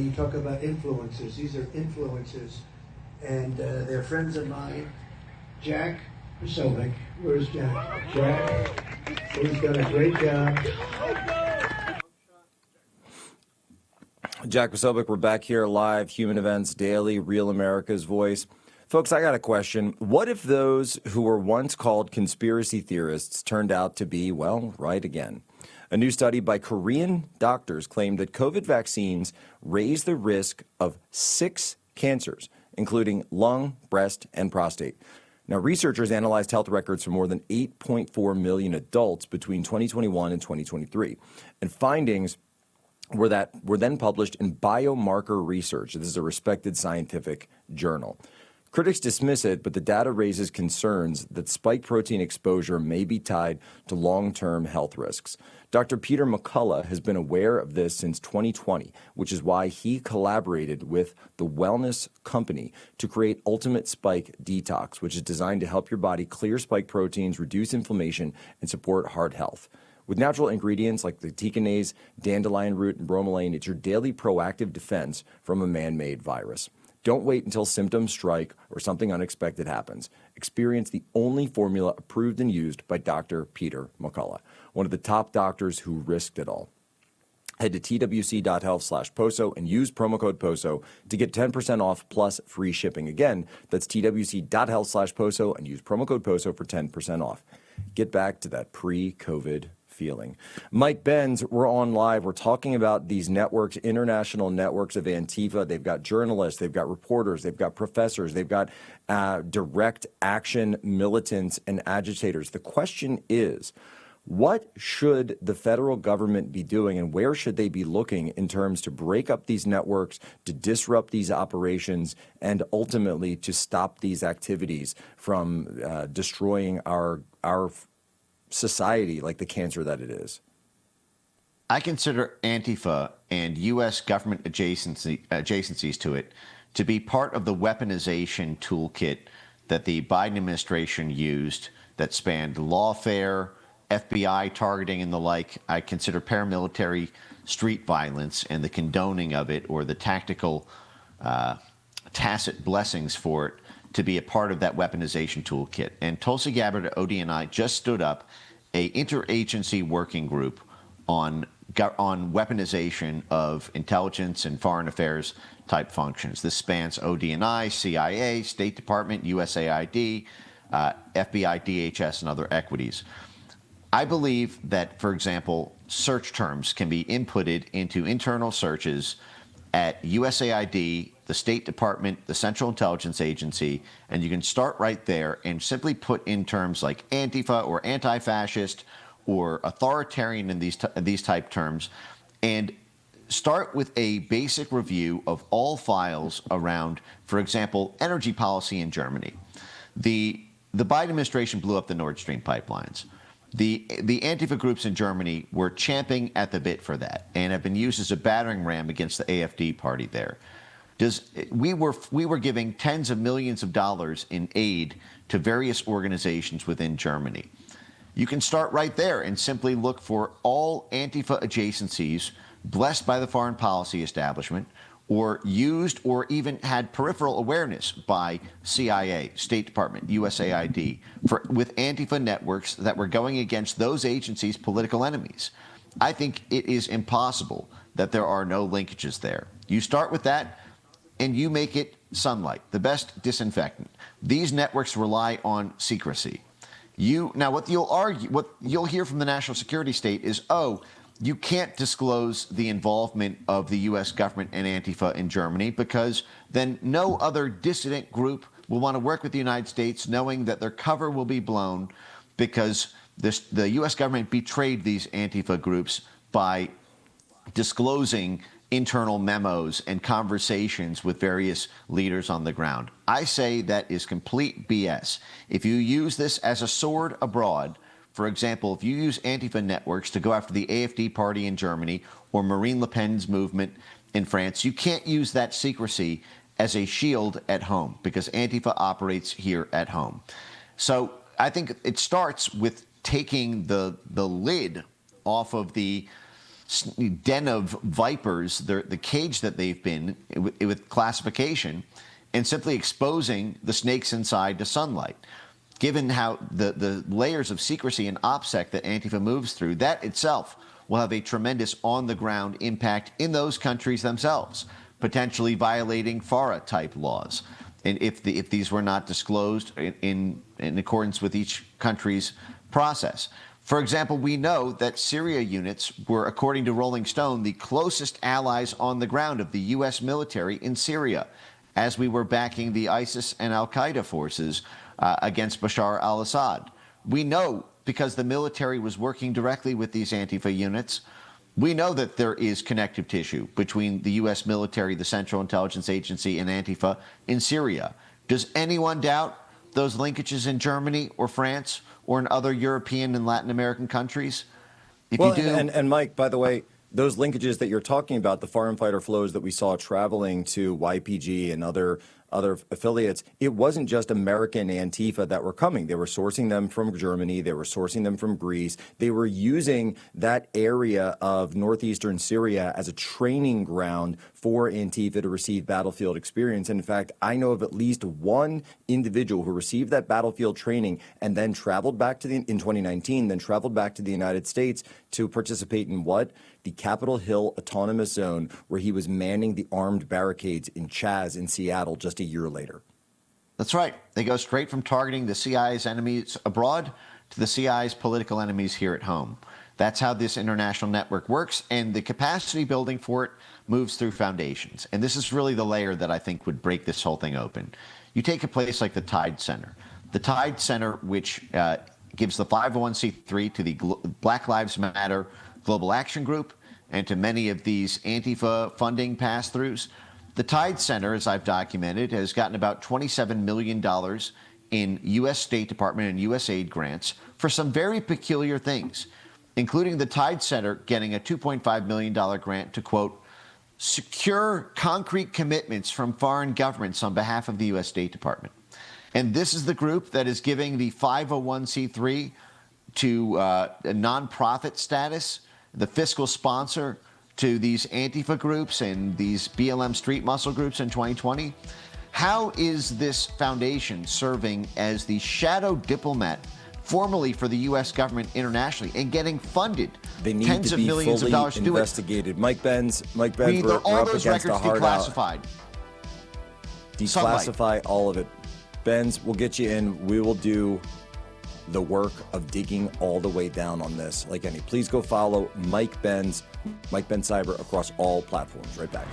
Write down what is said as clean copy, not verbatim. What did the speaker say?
You talk about influencers. These are influencers, and they're friends of mine. Jack Posobiec. Where's Jack? Jack, who's done a great job. Jack Posobiec, we're back here live, Human Events Daily, Real America's Voice. Folks, I got a question. What if those who were once called conspiracy theorists turned out to be, well, right again? A new study by Korean doctors claimed that COVID vaccines raise the risk of 6 cancers, including lung, breast, and prostate. Now, researchers analyzed health records for more than 8.4 million adults between 2021 and 2023, and findings were then published in Biomarker Research. This is a respected scientific journal. Critics dismiss it, but the data raises concerns that spike protein exposure may be tied to long-term health risks. Dr. Peter McCullough has been aware of this since 2020, which is why he collaborated with the wellness company to create Ultimate Spike Detox, which is designed to help your body clear spike proteins, reduce inflammation, and support heart health. With natural ingredients like the ticanase, dandelion root, and bromelain, it's your daily proactive defense from a man-made virus. Don't wait until symptoms strike or something unexpected happens. Experience the only formula approved and used by Dr. Peter McCullough, one of the top doctors who risked it all. Head to twc.health/POSO and use promo code POSO to get 10% off plus free shipping. Again, that's twc.health/POSO and use promo code POSO for 10% off. Get back to that pre-COVID feeling. Mike Benz, we're on live. We're talking about these networks, international networks of Antifa. They've got journalists, they've got reporters, they've got professors, they've got direct action militants and agitators. The question is, what should the federal government be doing and where should they be looking in terms to break up these networks, to disrupt these operations, and ultimately to stop these activities from destroying our society like the cancer that it is? I consider Antifa and U.S. government adjacencies to it to be part of the weaponization toolkit that the Biden administration used that spanned lawfare, FBI targeting, and the like. I consider paramilitary street violence and the condoning of it, or the tactical tacit blessings for it, to be a part of that weaponization toolkit. And Tulsi Gabbard, ODNI, just stood up a interagency working group on weaponization of intelligence and foreign affairs type functions. This spans ODNI, CIA, State Department, USAID, FBI, DHS, and other equities. I believe that, for example, search terms can be inputted into internal searches at USAID, the State Department, the Central Intelligence Agency, and you can start right there and simply put in terms like Antifa or anti-fascist or authoritarian in these type terms, and start with a basic review of all files around, for example, energy policy in Germany. The Biden administration blew up the Nord Stream pipelines. The Antifa groups in Germany were champing at the bit for that and have been used as a battering ram against the AfD party there. We were giving tens of millions of dollars in aid to various organizations within Germany. You can start right there and simply look for all Antifa adjacencies blessed by the foreign policy establishment, or used or even had peripheral awareness by CIA, State Department, USAID, with Antifa networks that were going against those agencies' political enemies. I think it is impossible that there are no linkages there. You start with that, and you make it sunlight, the best disinfectant. These networks rely on secrecy. What you'll hear from the national security state is, you can't disclose the involvement of the U.S. government and Antifa in Germany because then no other dissident group will want to work with the United States, knowing that their cover will be blown because the U.S. government betrayed these Antifa groups by disclosing internal memos and conversations with various leaders on the ground. I say that is complete BS. If you use this as a sword abroad, for example, if you use Antifa networks to go after the AfD party in Germany or Marine Le Pen's movement in France, you can't use that secrecy as a shield at home because Antifa operates here at home. So I think it starts with taking the lid off of the den of vipers, the cage that they've been with classification, and simply exposing the snakes inside to sunlight. Given how the layers of secrecy and OPSEC that Antifa moves through, that itself will have a tremendous on-the-ground impact in those countries themselves, potentially violating FARA-type laws. And if these were not disclosed in accordance with each country's process. For example, we know that Syria units were, according to Rolling Stone, the closest allies on the ground of the U.S. military in Syria, as we were backing the ISIS and al-Qaeda forces against Bashar al-Assad. We know, because the military was working directly with these Antifa units, we know that there is connective tissue between the U.S. military, the Central Intelligence Agency, and Antifa in Syria. Does anyone doubt those linkages in Germany or France or in other European and Latin American countries? If well, you do, and Mike, by the way, those linkages that you're talking about, the foreign fighter flows that we saw traveling to YPG and other affiliates, it wasn't just American Antifa that were coming. They were sourcing them from Germany. They were sourcing them from Greece. They were using that area of northeastern Syria as a training ground for Antifa to receive battlefield experience. And in fact, I know of at least one individual who received that battlefield training and then traveled back to in 2019, then traveled back to the United States to participate in what? The Capitol Hill Autonomous Zone, where he was manning the armed barricades in CHAZ in Seattle just a year later. That's right. They go straight from targeting the CIA's enemies abroad to the CIA's political enemies here at home. That's how this international network works, and the capacity building for it moves through foundations. And this is really the layer that I think would break this whole thing open. You take a place like the Tide Center. The Tide Center, which gives the 501c3 to the Black Lives Matter Global Action Group and to many of these Antifa funding pass-throughs. The Tide Center, as I've documented, has gotten about $27 million in U.S. State Department and USAID grants for some very peculiar things, including the Tide Center getting a $2.5 million grant to, quote, secure concrete commitments from foreign governments on behalf of the U.S. State Department. And this is the group that is giving the 501c3 to a nonprofit status, the fiscal sponsor to these Antifa groups and these BLM street muscle groups in 2020. How is this foundation serving as the shadow diplomat formally for the U.S. government internationally and getting funded They need tens to of be millions fully of dollars to do it? investigated. Mike Benz, We need we're all up those against records a hard out. declassified. Declassify all of it. Benz, we'll get you in. We will do the work of digging all the way down on this like any. Please go follow Mike Benz Cyber across all platforms. Right back.